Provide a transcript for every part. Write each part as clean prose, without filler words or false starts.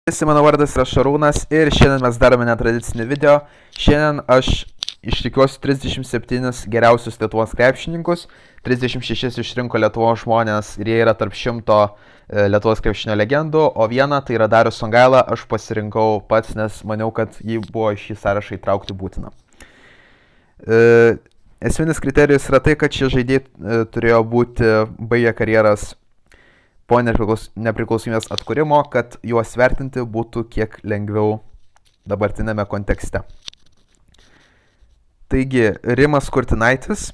Visi, mano vardas yra Šarūnas ir šiandien mes darome netradicinį video. Šiandien aš išrikiuosiu 37 geriausius Lietuvos krepšininkus, 36 išrinko Lietuvos žmonės ir jie yra tarp 100 Lietuvos krepšinio legendų, o vieną tai yra Darius Songaila aš pasirinkau pats, nes maniau, kad jį buvo šį sąrašą įtraukti būtina. Esminis kriterijus yra tai, kad šie žaidėjai turėjo būti baigę karjeras po nepriklausomybės atkūrimo, kad juos vertinti būtų kiek lengviau dabartinėme kontekste. Taigi, Rimas Kurtinaitis,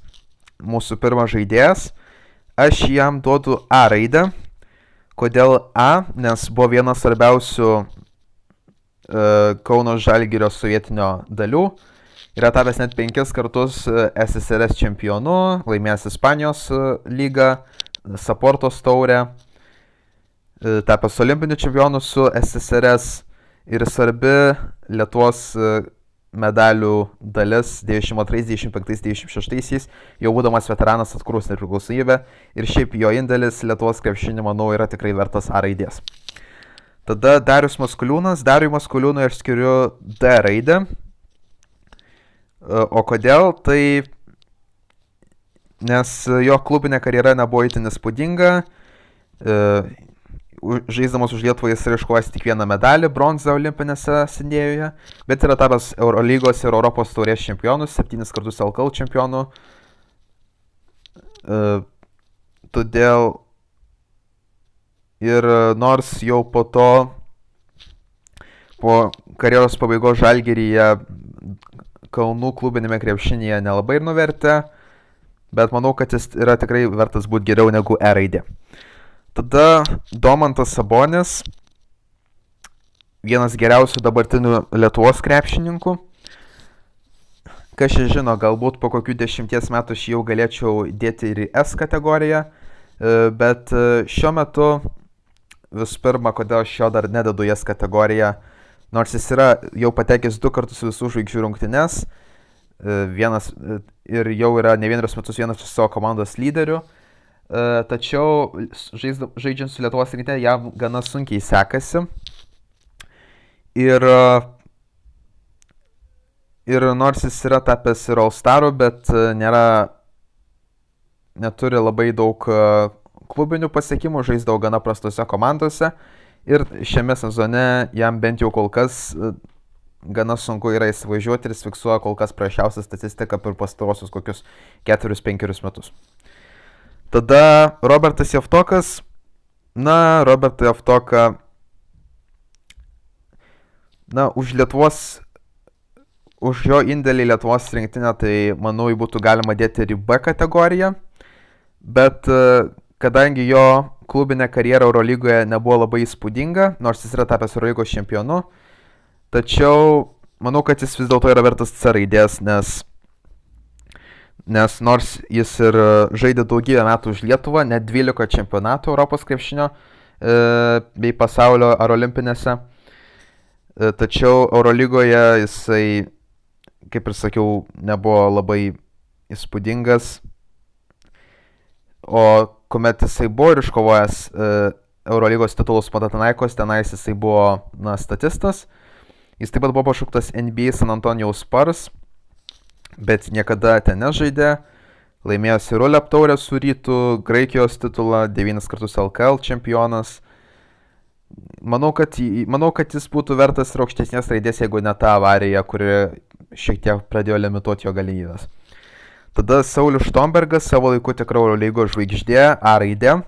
mūsų pirmas žaidėjas, aš jam duodu A raidę. Kodėl A? Nes buvo vienas svarbiausių Kauno Žalgirio sovietinio dalių. Yra tapęs net 5 kartus SSRS čempionu, laimėjęs Ispanijos lygą, Saportos taurę, tapęs olimpiniu čempionu su SSRS ir svarbi Lietuvos medalių dalis 92, 95, 96, jau būdamas veteranas atkūrus nepriklausomybę ir šiaip jo indėlis Lietuvos krepšinį, manau, yra tikrai vertas A raidės. Tada Darius Maskuliūnas. Dariui Maskuliūnui aš skiriu D raidę. O kodėl? Tai nes jo klubinė karjera nebuvo itin įspūdinga. Žaisdamas už Lietuvą jis yra iškovojęs tik vieną medalį, bronzą olimpinėse Sindėjuje, bet yra tapęs Eurolygos ir Europos taurės čempionus, 7 kartus LKL čempionų. Todėl ir nors jau po karjeros pabaigos Žalgiryje Kaunų klubinėme krepšinyje nelabai ir nuvertė, bet manau, kad jis yra tikrai vertas būti geriau negu E raidė. Tada Domantas Sabonis, vienas geriausių dabartinių Lietuvos krepšininkų. Kas čia žino, galbūt po kokių 10 metų aš jau galėčiau dėti ir į S kategoriją, bet šiuo metu visų pirma, kodėl aš jo dar nededu į S kategoriją, nors jis yra jau patekęs 2 kartus visų žvaigždžių rungtynes, ir jau yra ne vienerius metus vienas iš savo komandos lyderių. Tačiau žaidžiant su Lietuvos rinktinė jam gana sunkiai sekasi ir nors jis yra tapęs ir All-Star'u, bet neturi labai daug klubinių pasiekimų, žaisdavo gana prastose komandose ir šiame sezone jam bent jau kol kas gana sunku yra įsivažiuoti ir jis fiksuoja kol kas prasčiausią statistiką per pastarosius kokius 4-5 metus. Tada Robertas Javtokas. Robertą Javtoką, už jo indėlį Lietuvos rinktinę, tai manau, jį būtų galima dėti ir į B kategoriją, bet kadangi jo klubinė karjera Eurolygoje nebuvo labai įspūdinga, nors jis yra tapęs Eurolygos čempionu, tačiau manau, kad jis vis dėlto yra vertas C raidės, nes nors jis ir žaidė daugybę metų už Lietuvą, net 12 čempionatų Europos krepšinio bei pasaulio ar olimpinėse, tačiau Eurolygoje jisai, kaip ir sakiau, nebuvo labai įspūdingas, o kuomet jisai buvo ir iškovojęs Eurolygos titulus Panathinaikos, tenais jisai buvo statistas, jis taip pat buvo pašauktas NBA San Antonijaus Spurs, bet niekada ten nežaidė, laimėjo Sirulep taurę su Rytu, Graikijos titulą, 9 kartus LKL čempionas. Manau, kad jis būtų vertas ir aukštesnės raidės, jeigu ne ta avarija, kuri šiek tiek pradėjo limituoti jo galimybės. Tada Saulius Štombergas, savo laiku tikra Eurolygos žvaigždė, A raidė.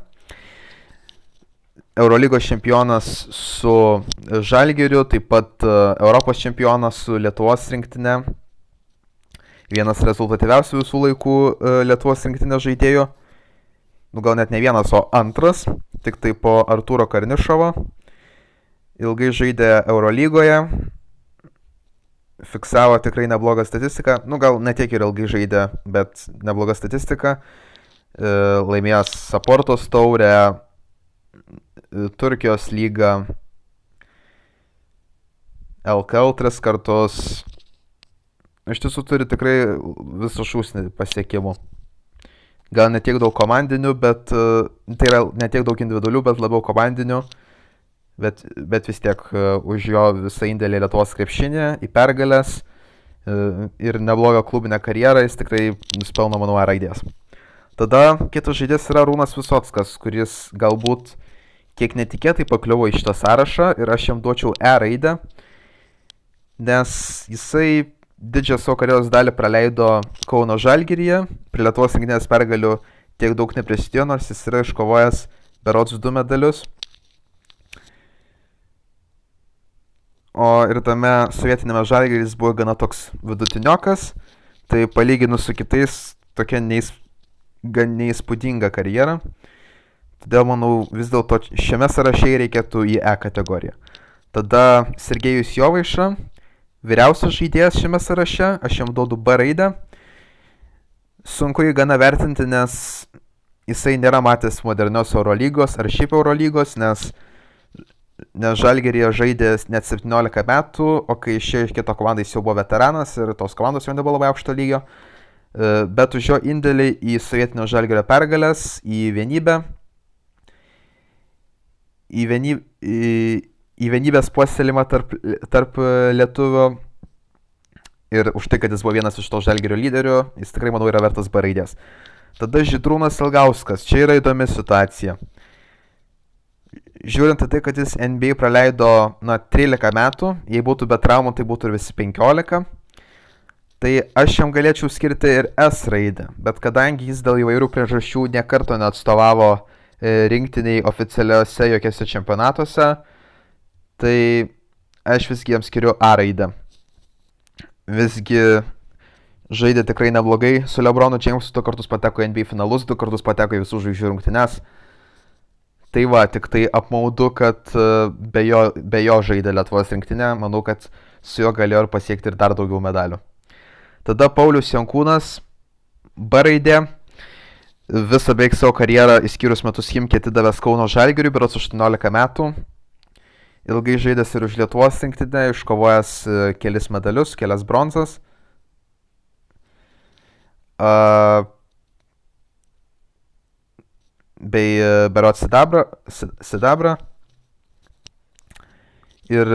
Eurolygos čempionas su Žalgiriu, taip pat Europos čempionas su Lietuvos rinktinė. Vienas rezultatyviausių visų laikų Lietuvos rinktinės žaidėjų. Gal net ne vienas, o antras, tik tai po Artūro Karnišovo. Ilgai žaidė Eurolygoje. Fiksavo tikrai neblogą statistiką. Gal ne tiek ir ilgai žaidė, bet neblogą statistiką. Laimėjęs Saportos taurę, Turkijos lygą, LKL 3 kartus. Iš tiesų turi tikrai visą šūsnį pasiekimų. gal ne tiek daug komandinių, bet tai yra ne tiek daug individualių, bet labiau komandinių. bet vis tiek už jo visą indėlį Lietuvos krepšinį į pergalės ir neblogą klubinę karjerą jis tikrai nuspelno, manau, raidės. Tada kitas žaidėjas yra Arūnas Visockas, kuris galbūt kiek netikėtai pakliuvo į šitą sąrašą ir aš jam duočiau raidę, nes jisai didžiąją savo karjeros dalį praleido Kauno Žalgiryje, prie Lietuvos rinktinės pergalių tiek daug neprisidėjo, nors jis yra iškovojęs berods 2 medalius. O ir tame sovietinėme Žalgiryje jis buvo gana toks vidutiniokas, tai palyginus su kitais tokia gan neįspūdinga karjera. Todėl, manau, vis dėlto šiame sąraše reikėtų į E kategoriją. Tada Sergejus Jovaiša, vyriausias žaidėjas šiame sąraše, aš jam duodu B raidę. Sunku jį gana vertinti, nes jisai nėra matęs modernios Eurolygos ar šiaip Eurolygos, nes Žalgiryje žaidė net 17 metų, o kai išėjo iš kito komandą jis jau buvo veteranas ir tos komandos jau nebuvo labai aukšto lygio. Bet už jo indėlį į sovietinio Žalgirio pergalės, į vienybės puoselėjimą tarp lietuvių ir už tai, kad jis buvo vienas iš to Žalgirio lyderių, jis tikrai, manau, yra vertas B raidės. Tada Žydrūnas Ilgauskas, čia yra įdomi situacija. Žiūrint į tai, kad jis NBA praleido 13 metų, jei būtų be traumų, tai būtų ir visi 15, tai aš jam galėčiau skirti ir S raidę, bet kadangi jis dėl įvairių priežasčių niekarto neatstovavo rinktiniai oficialiuose jokiuose čempionatuose, tai aš visgi jam skiriu A raidę. Visgi žaidė tikrai neblogai su LeBronu Jamesu, 2 kartus pateko į NBA finalus, 2 kartus pateko į visų žvaigždžių rungtynes. Tai va, tik tai apmaudu, kad be jo žaidė Lietuvos rinktinė, manau, kad su juo galėjo ir pasiekti ir dar daugiau medalių. Tada Paulius Jankūnas, B raidė, visą beveik savo karjerą, išskyrus metus Chimki, atidavęs Kauno Žalgiriui, berods 18 metų. Ilgai žaidęs ir už Lietuvos rinktinę, iškovojęs kelis medalius, kelias bronzas. Bei berods sidabrą. Ir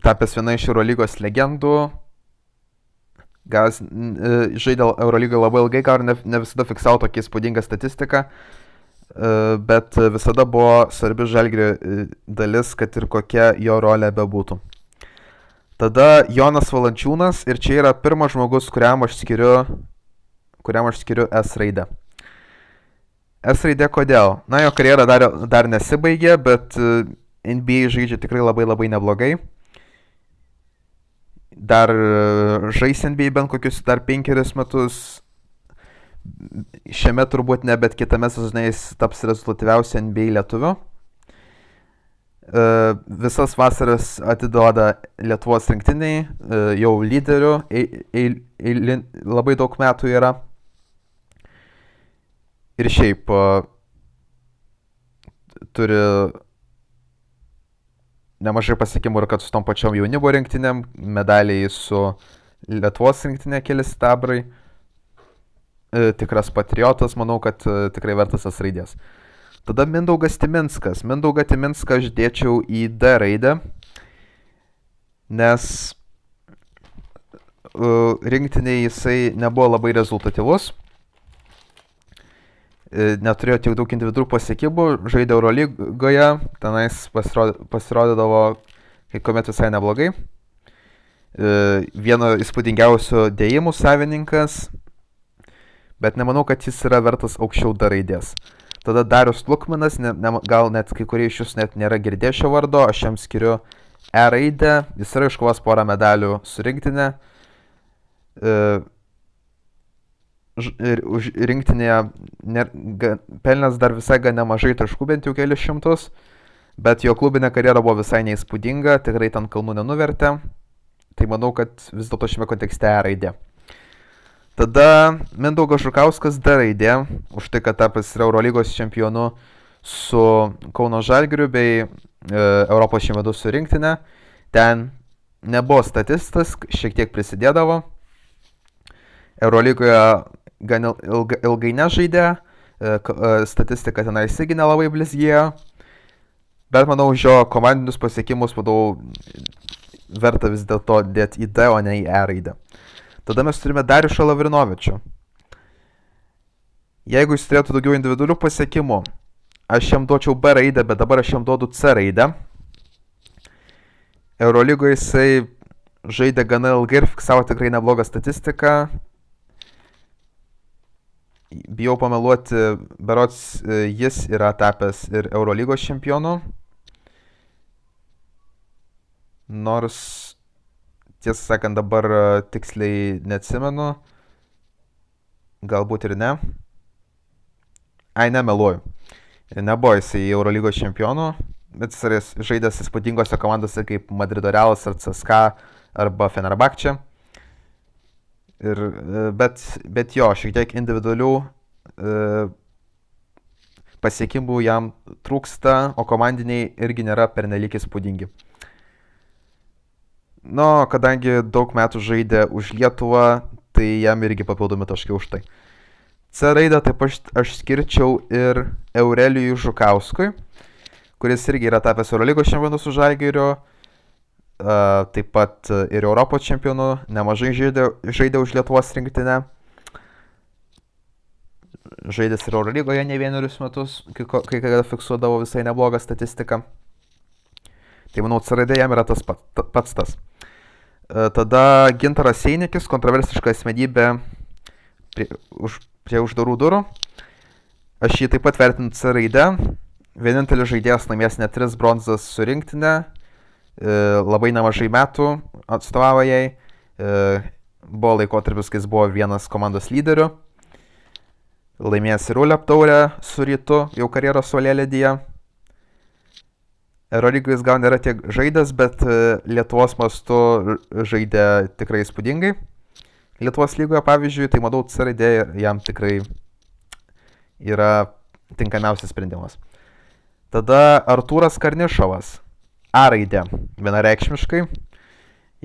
tapęs viena iš Eurolygos legendų. Žaidė Eurolygoje labai ilgai, gal ne visada fiksavo tokį įspūdingą statistiką, bet visada buvo svarbi Žalgirio dalis, kad ir kokia jo rolė bebūtų. Tada Jonas Valančiūnas ir čia yra pirmas žmogus, kuriam aš skiriu S raidę. S raidė kodėl? Jo karjera dar nesibaigė, bet NBA žaidžia tikrai labai labai neblogai. Dar žais NBA bent kokius dar 5 metus. Šiame turbūt ne, bet kitame sezone jis taps rezultatyviausiu NBA lietuviu. Visas vasaras atiduoda Lietuvos rinktiniai, jau lyderių, labai daug metų yra. Ir šiaip turi nemažai pasiekimų ir kad su tom pačiom jaunimo rinktinėm, medaliai su Lietuvos rinktinė keli sidabrai. Tikras patriotas, manau, kad tikrai vertas S raidės. Tada Mindaugas Timinskas. Mindaugą Timinską aš dėčiau į D raidę, nes rinktiniai jisai nebuvo labai rezultatyvus. Neturėjo tiek daug individualių pasiekimų, žaidė Eurolygoje, tenais pasirodydavo kai kuomet visai neblogai. Vieno įspūdingiausių dėjimų savininkas, bet nemanau, kad jis yra vertas aukščiau D raidės. Tada Darius Lukmanas, gal net kai kurie iš jūs net nėra girdėję šio vardo, aš jam skiriu E raidę, jis yra iškovojęs porą medalių su rinktinė. Ir už rinktinėje pelnęs dar visai gan nemažai taškų, bent jau kelius šimtus, bet jo klubinė karjera buvo visai neįspūdinga, tikrai ten kalnų nenuvertė, tai manau, kad vis dėlto šiame kontekste E raidė. Tada Mindaugas Žukauskas D raidė, už tai, kad tapęs Eurolygos čempionu su Kauno Žalgiriu bei Europos čempionatu su rinktinė, ten nebuvo statistas, šiek tiek prisidėdavo. Eurolygoje gan ilgai nežaidė, statistika tenai irgi nelabai blizgėjo, Bet manau, už jo komandinius pasiekimus, manau, verta vis dėlto dėti į D, o ne į E raidę. Tada mes turime Dariušą Lavrinovičių. Jeigu jis turėtų daugiau individualių pasiekimų, aš jam duočiau B raidę, bet dabar aš jam duodu C raidę. Eurolygoje jisai žaidė gana ilgai ir fiksavo tikrai neblogą statistiką. Bijau pameluoti, berods jis yra tapęs ir Eurolygos čempionu. Nors, tiesą sakant, dabar tiksliai neatsimenu. Galbūt ir ne. Ai, nemeluoju. Nebuvo jisai Eurolygos čempionu, bet jis yra žaidęs įspūdingose komandose kaip Madrido Realas ar CSKA arba Fenerbahče. Bet jo, šiek tiek individualių pasiekimų jam trūksta, o komandiniai irgi nėra pernelyg įspūdingi. Kadangi daug metų žaidė už Lietuvą, tai jam irgi papildomi taškai už tai. C raidę taip aš skirčiau ir Eurelijui Žukauskui, kuris irgi yra tapęs Eurolygos čempionu su Žalgiriu, taip pat ir Europos čempionu, nemažai žaidė už Lietuvos rinktinę. Žaidęs ir Eurolygoje ne vienerius metus, kai kada fiksuodavo visai neblogą statistiką. Tai manau, C raidė jam yra tas pats tas. Tada Gintaras Seinikis, kontroversiška asmenybė prie uždarų durų. Aš jį taip pat vertinu C raidę. Vienintelis žaidėjas laimės net 3 bronzas su rinktinė. Labai nemažai metų atstovavo jai. Buvo laikotarpis, kai jis buvo vienas komandos lyderių. Laimėjęs ir Ulep taurę su Rytu, jau karjeros suolėlėdyje. Eurolygoje jis gal nėra tiek žaidęs, bet Lietuvos mastu žaidė tikrai įspūdingai. Lietuvos lygoje, pavyzdžiui, tai manau, C raidė jam tikrai yra tinkamiausias sprendimas. Tada Artūras Karnišovas. A raidė, vienareikšmiškai.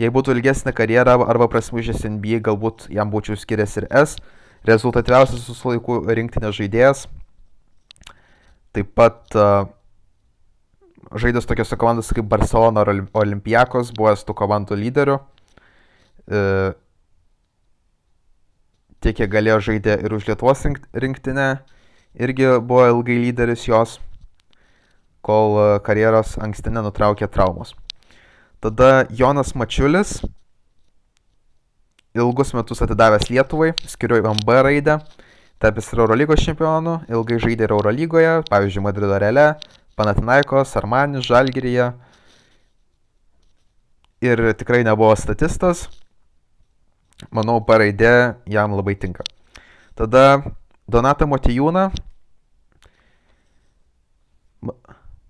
Jei būtų ilgesnė karjera arba prasmužęs NBA, galbūt jam būčiau skiręs ir S. Rezultatyviausias visų laikų rinktinės žaidėjas. Taip pat žaidęs tokiose komandose kaip Barcelona ar Olympiakos, buvęs tų komandų lyderių. Tiek, kiek galėjo žaidė ir už Lietuvos rinktinę, irgi buvo ilgai lyderis jos, kol karjeros anksti nenutraukė traumos. Tada Jonas Mačiulis, ilgus metus atidavęs Lietuvai, skiriu jam B raidę, tapęs ir Eurolygos čempionu, ilgai žaidė ir Eurolygoje, pavyzdžiui, Madrido Reale, Panathinaikos, Armanis, Žalgiryje. Ir tikrai nebuvo statistas. Manau, B raidė jam labai tinka. Tada Donatą Motiejūną.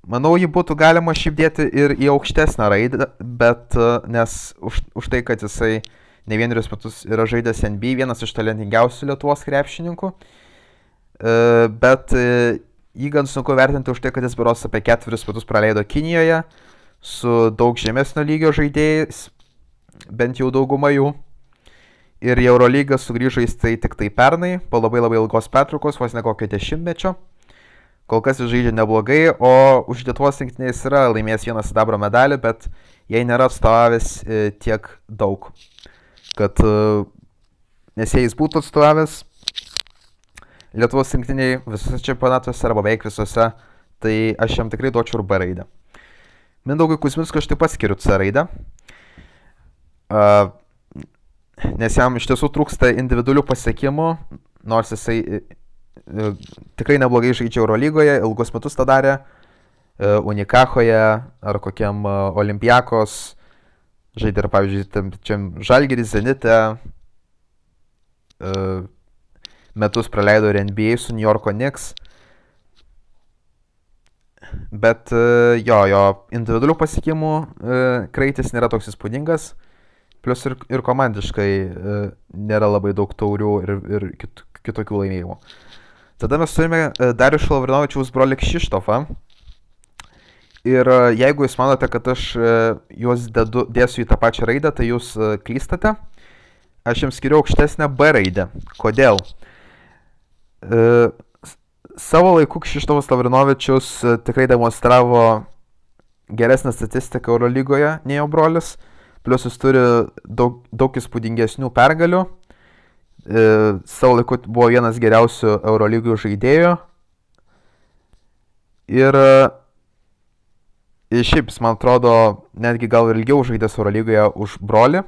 Manau, jį būtų galima šipdėti ir į aukštesnę raidę, bet nes už tai, kad jisai ne vienerius metus yra žaidęs NBA, vienas iš talentingiausių Lietuvos krepšininkų. Bet jį gan sunku vertinti už tai, kad jis berods apie 4 metus praleido Kinijoje su daug žemesnio lygio žaidėjais, bent jau dauguma jų. Ir į Eurolygą sugrįžo jis tai tik tai pernai, po labai ilgos pertraukos, vos ne kokio 10-mečio. Kol kas jis žaidžia neblogai, o už Lietuvos rinktinę jis yra laimėjęs 1 sidabro medalį, bet jai nėra atstovavęs tiek daug. Nes jei jis būtų atstovavęs Lietuvos rinktiniai visose čempionatuose arba beveik visose, tai aš jam tikrai duočiau ir B raidę. Mindaugui Kuzminskui aš taip pat skiriu C raidę. Nes jam iš tiesų trūksta individualių pasiekimų, nors jisai tikrai neblogai žaidžia Eurolygoje, ilgus metus tą darė, Unikachoje ar kokiam Olympiakos, žaidė ir pavyzdžiui Žalgiris, Zenite, metus praleido ir NBA su New Yorko Knicks, bet jo individualių pasiekimų kraitis nėra toks įspūdingas. Plius ir komandiškai nėra labai daug taurių ir kitokių laimėjimų. Tada mes turime Dariušo Lavrinovičiaus brolį Kšištofą. Ir jeigu jūs manote, kad aš juos dėsiu į tą pačią raidę, tai jūs klystate. Aš jums skiriu aukštesnę B raidę. Kodėl? Savo laiku Kšištofas Lavrinovičius tikrai demonstravo geresnę statistiką Eurolygoje nei jo brolis, plus jis turi daug įspūdingesnių pergalių. Savo laiku buvo vienas geriausių Eurolygų žaidėjų. Ir šiaip jis, man atrodo, netgi gal ir ilgiau žaidęs Eurolygoje už brolį.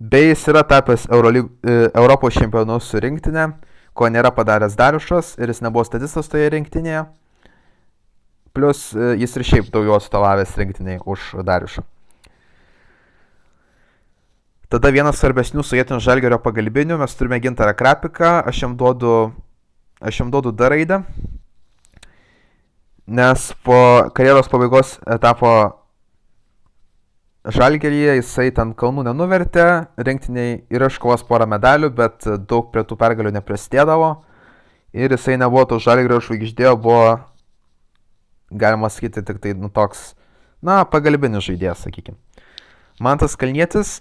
Bei jis yra tapęs Europos čempionu su rinktinė, ko nėra padaręs Dariušas ir jis nebuvo statistas toje rinktinėje. Plus jis ir šiaip daugiau atstovavęs rinktiniai už Dariušą. Tada vienas svarbesnių Sovietinio Žalgirio pagalbinių, mes turime Gintarą Krapiką, aš jam duodu D raidę, nes po karjeros pabaigos etapo Žalgiryje jisai ten kalnų nenuvertė, rinktiniai yra iškovos porą medalių, bet daug prie tų pergalių neprisidėdavo ir jisai nebuvo to Žalgirio žvaigždė, buvo, galima sakyti, tik tai toks, pagalbinis žaidėjas, sakykime. Mantas Kalnietis,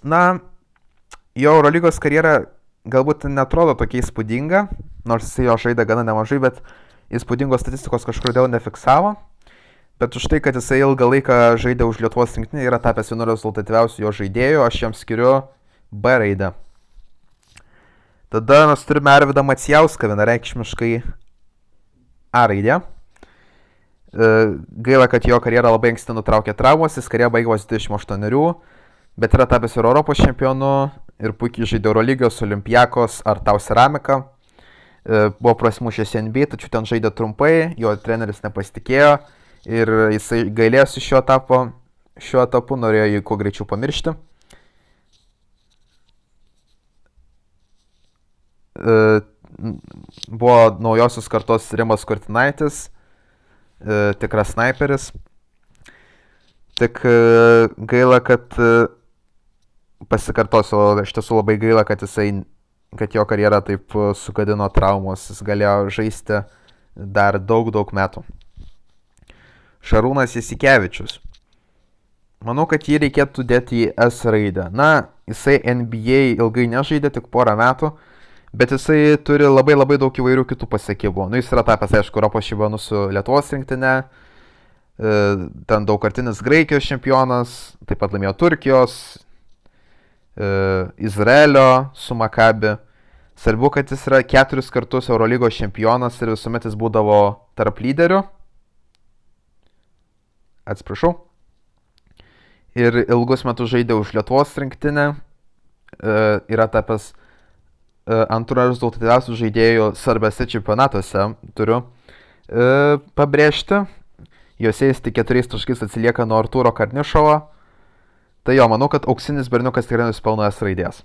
jo Eurolygos karjera galbūt netrodo tokia įspūdinga, nors jisai jo žaidė gana nemažai, bet įspūdingos statistikos kažkur dėl nefiksavo. Bet už tai, kad jisai ilgą laiką žaidė už Lietuvos rinktinę, yra tapęs vienu rezultatyviausių jo žaidėjų, aš jam skiriu B raidę. Tada mes turime Arvydą Macijauską, vienareikšmiškai A raidę. Gaila, kad jo karjerą labai anksti nutraukė traumos, jis karjerą baigė 28, bet yra tapęs ir Europos čempionu ir puikiai žaidė Eurolygos, Olympiakos ar Tau Ceramiką. Buvo prasimušęs NBA, tačiau ten žaidė trumpai, jo treneris nepasitikėjo ir jisai gailėjosi šiuo etapu, norėjo jį kuo greičiau pamiršti. Buvo naujosios kartos Rimas Kurtinaitis, tikras sniperis. Tik gaila, kad pasikartosiu, iš tiesų labai gaila, kad jo karjerą taip sugadino traumos, jis galėjo žaisti dar daug metų. Šarūnas Jasikevičius. Manau, kad jį reikėtų dėti į S raidę. Jisai NBA ilgai nežaidė, tik porą metų, bet jisai turi labai daug įvairių kitų pasiekimų. Jis yra tapęs, aišku, Europos čempionu su Lietuvos rinktinė, ten daugkartinis Graikijos čempionas, taip pat laimėjo Turkijos, Izraelio su Makabi. Svarbu, kad jis yra 4 kartus Eurolygos čempionas ir visuomet jis būdavo tarp lyderių. Atsiprašau. Ir ilgus metus žaidė už Lietuvos rinktinę. Yra tapęs antrų rezultatyviausių žaidėjų svarbiose čempionatuose, turiu pabrėžti. Jose jis tik 4 taškais atsilieka nuo Artūro Karnišovo. Tai jo, manau, kad auksinis berniukas tikrai nusipelno S raidės.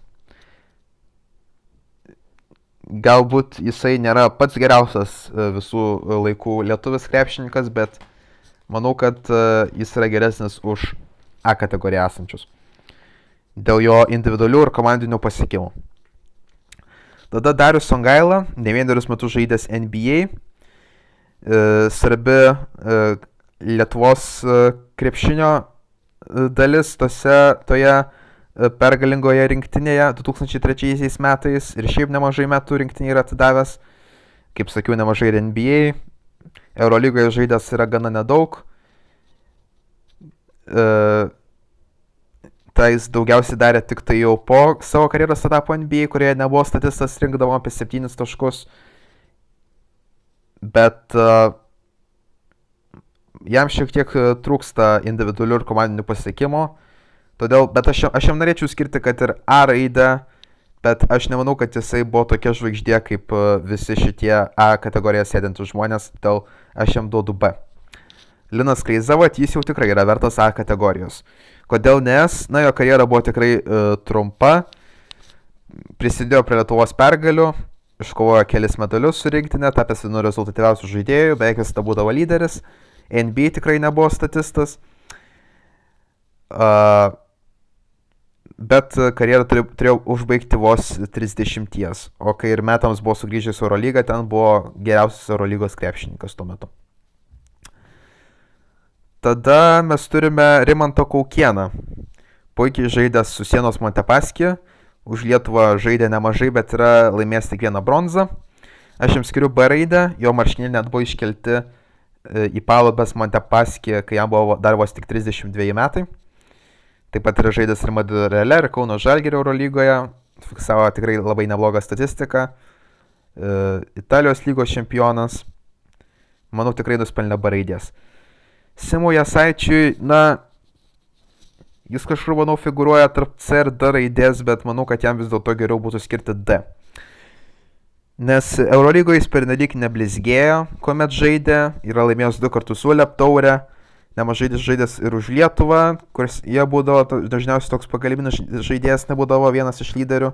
Galbūt jisai nėra pats geriausias visų laikų lietuvis krepšininkas, bet manau, kad jis yra geresnis už A kategoriją esančius. Dėl jo individualių ir komandinių pasiekimų. Tada Darius Songaila, ne vienerius metus žaidęs NBA, svarbi Lietuvos krepšinio dalis toje pergalingoje rinktinėje 2003 metais ir šiaip nemažai metų rinktinė yra atidavęs, kaip sakiau, nemažai ir NBA, Eurolygoje žaidęs yra gana nedaug, tai jis daugiausiai darė tik tai jau po savo karjeros etapo NBA, kurioje nebuvo statistas, rinkdavo apie 7 taškus, bet jam šiek tiek trūksta individualių ir komandinių pasiekimų, bet aš jam norėčiau skirti, kad ir A raidę, bet aš nemanau, kad jisai buvo tokia žvaigždė kaip visi šitie A kategoriją sėdintys žmonės, todėl aš jam duodu B. Linas Kleizavot, jis jau tikrai yra vertas A kategorijos. Kodėl nes? Jo karjera buvo tikrai trumpa, prisidėjo prie Lietuvos pergalių, iškovojo kelis medalius su rinktinė, tapęs vienu rezultatyviausių žaidėjų, beveik visada būdavo lyderis. NBA tikrai nebuvo statistas, bet karjerą turėjau užbaigti vos 30, o kai ir metams buvo sugrįžęs Eurolygą, ten buvo geriausias Eurolygos krepšininkas tuo metu. Tada mes turime Rimantą Kaukėną, puikiai žaidęs su Sienos Montepaschi, už Lietuvą žaidė nemažai, bet yra laimėjęs tik vieną bronzą. Aš jam skiriu B raidę, jo marškinėliai net buvo iškelti į Palubės Montepaschi, kai jam buvo dar vos tik 32 metai. Taip pat yra žaidęs ir Madrido Reale, ir Kauno Žalgirio Eurolygoje, fiksavo tikrai labai neblogą statistiką. Italijos lygos čempionas, manau, tikrai nuspelnė B raidės. Simui Jasaičiui, jis kažkur, manau, figuruoja tarp C ir D raidės, bet manau, kad jam vis dėlto geriau būtų skirti D. Nes Eurolygoje jis pernelyg neblizgėjo, kuomet žaidė, yra laimėjęs 2 kartus ULEP taurę, nemažai žaidęs ir už Lietuvą, kuris jie būdavo dažniausiai toks pagalbinis žaidėjas, nebūdavo vienas iš lyderių.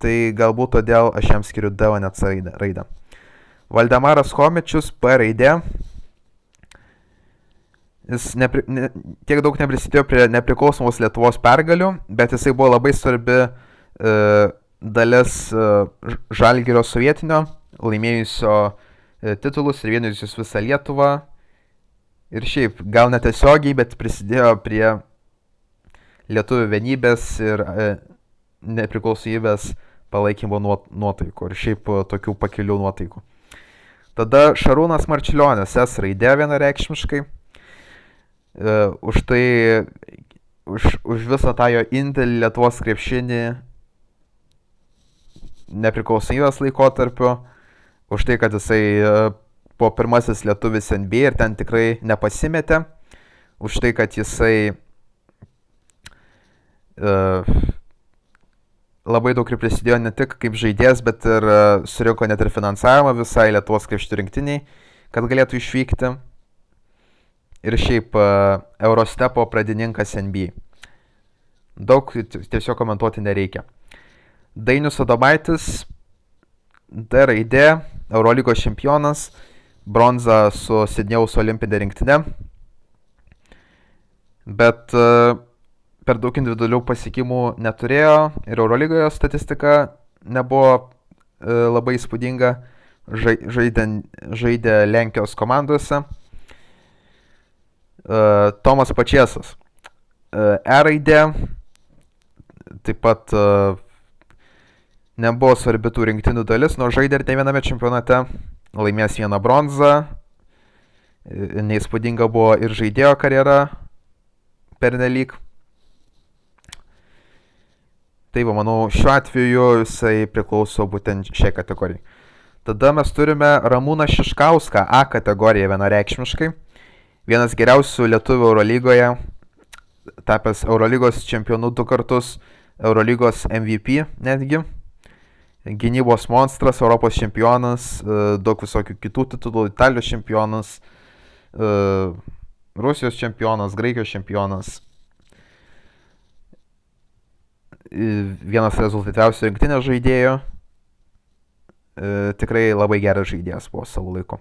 Tai galbūt todėl aš jam skiriu D, o ne C raidę. Valdemaras Chomičius, P raidė. Jis tiek daug neprisidėjo prie nepriklausomos Lietuvos pergalių, bet jisai buvo labai svarbi dalis Žalgirio sovietinio, laimėjusio titulus ir vienijusius visą Lietuvą. Ir šiaip, gal netiesiogiai, bet prisidėjo prie lietuvių vienybės ir nepriklausomybės palaikymo nuotaikų ir šiaip tokių pakilių nuotaikų. Tada Šarūnas Marčiulionis, S raidė vienareikšmiškai. Už visą tą jo indėlį Lietuvos krepšinį nepriklausomybės laikotarpiu, už tai, kad jisai po pirmasis lietuvis NBA ir ten tikrai nepasimetė, už tai, kad jisai labai daug prisidėjo ne tik kaip žaidėjas, bet ir surinko net ir finansavimą visai Lietuvos krepšinio rinktiniai, kad galėtų išvykti. Ir šiaip Eurostepo pradininkas NBA. Daug tiesiog komentuoti nereikia. Dainius Adomaitis, D raidė, Eurolygos čempionas, bronza su Sidnėjaus olimpinė rinktinė. Bet per daug individualių pasiekimų neturėjo ir Eurolygoje statistika nebuvo labai įspūdinga, žaidė Lenkijos komandose. Tomas Pačėsas, E raidė, taip pat nebuvo svarbi tų rinktinių dalis, nors žaidė ir ne viename čempionate, laimės 1 bronzą, neįspūdinga buvo ir žaidėjo karjera pernelyg. Taip, manau, šiuo atveju jisai priklauso būtent šiai kategorijai. Tada mes turime Ramūną Šiškauską, A kategoriją vienareikšmiškai. Vienas geriausių lietuvių Eurolygoje, tapęs Eurolygos čempionu 2 kartus, Eurolygos MVP netgi. Gynybos monstras, Europos čempionas, daug visokių kitų titulų, Italijos čempionas, Rusijos čempionas, Graikijos čempionas. Vienas rezultatyviausių rinktinės žaidėjų. Tikrai labai geras žaidėjas buvo savo laiku.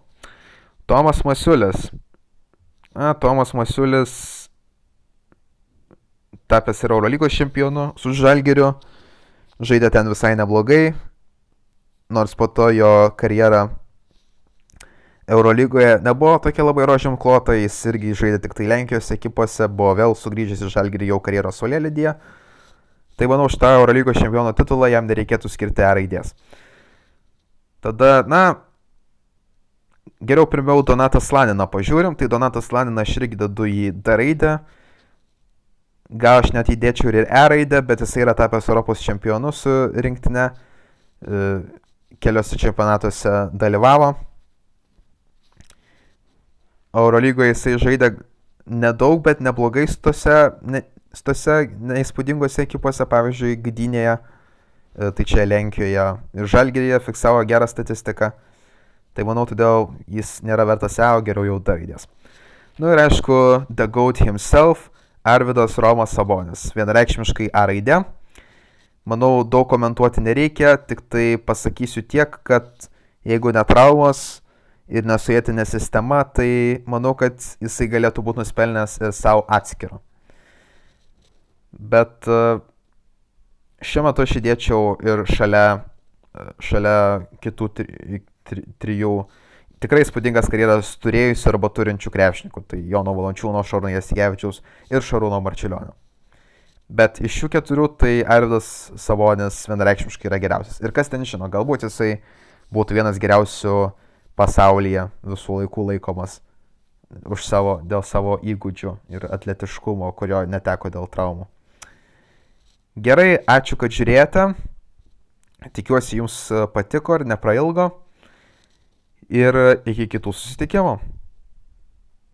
Tomas Masiulis. Tomas Masiulis tapęs ir Eurolygos čempionu su Žalgiriu. Žaidė ten visai neblogai. Nors po to jo karjera Eurolygoje nebuvo tokia labai rožėm klota, jis irgi žaidė tik tai Lenkijos ekipose, buvo vėl sugrįžęs į Žalgirį jau karjeros saulėlydyje. Tai manau, šitą Eurolygos čempiono titulą jam nereikėtų skirti A raidės. Tada, geriau pirmiau Donatą Slaniną pažiūrim, tai Donatą Slaniną aš irgi dedu į D raidę. Gal aš net įdėčiau ir E raidę, bet jisai yra tapęs Europos čempionu su rinktinė. Keliose čempionatuose dalyvavo. Eurolygoje jisai žaidė nedaug, bet neblogai tose neįspūdingose ekipose, pavyzdžiui, Gdynėje, tai čia Lenkijoje ir Žalgiryje fiksavo gerą statistiką. Tai manau, todėl jis nėra vertas E, o geriau jau D raidės. Ir aišku, The Goat himself, Arvydas Romas Sabonis. Vienareikšmiškai A raidė. Manau, daug komentuoti nereikia, tik tai pasakysiu tiek, kad jeigu ne traumos ir nesovietinė sistema, tai manau, kad jisai galėtų būti nuspelnęs ir savo atskiro. Bet šiuo metu aš įdėčiau ir šalia kitų trijų tikrai įspūdingas karjeras turėjusių arba turinčių krepšininkų, tai Jono Valančiūno, Šarūno Jasikevičiaus ir Šarūno Marčiulionio. Bet iš šių 4 tai Arvydas Sabonis vienareikšmiškai yra geriausias. Ir kas ten žino, galbūt jisai būtų vienas geriausių pasaulyje visų laikų laikomas dėl savo įgūdžių ir atletiškumo, kurio neteko dėl traumų. Gerai, ačiū, kad žiūrėjote. Tikiuosi jums patiko ir neprailgo. Ir iki kitų susitikimų.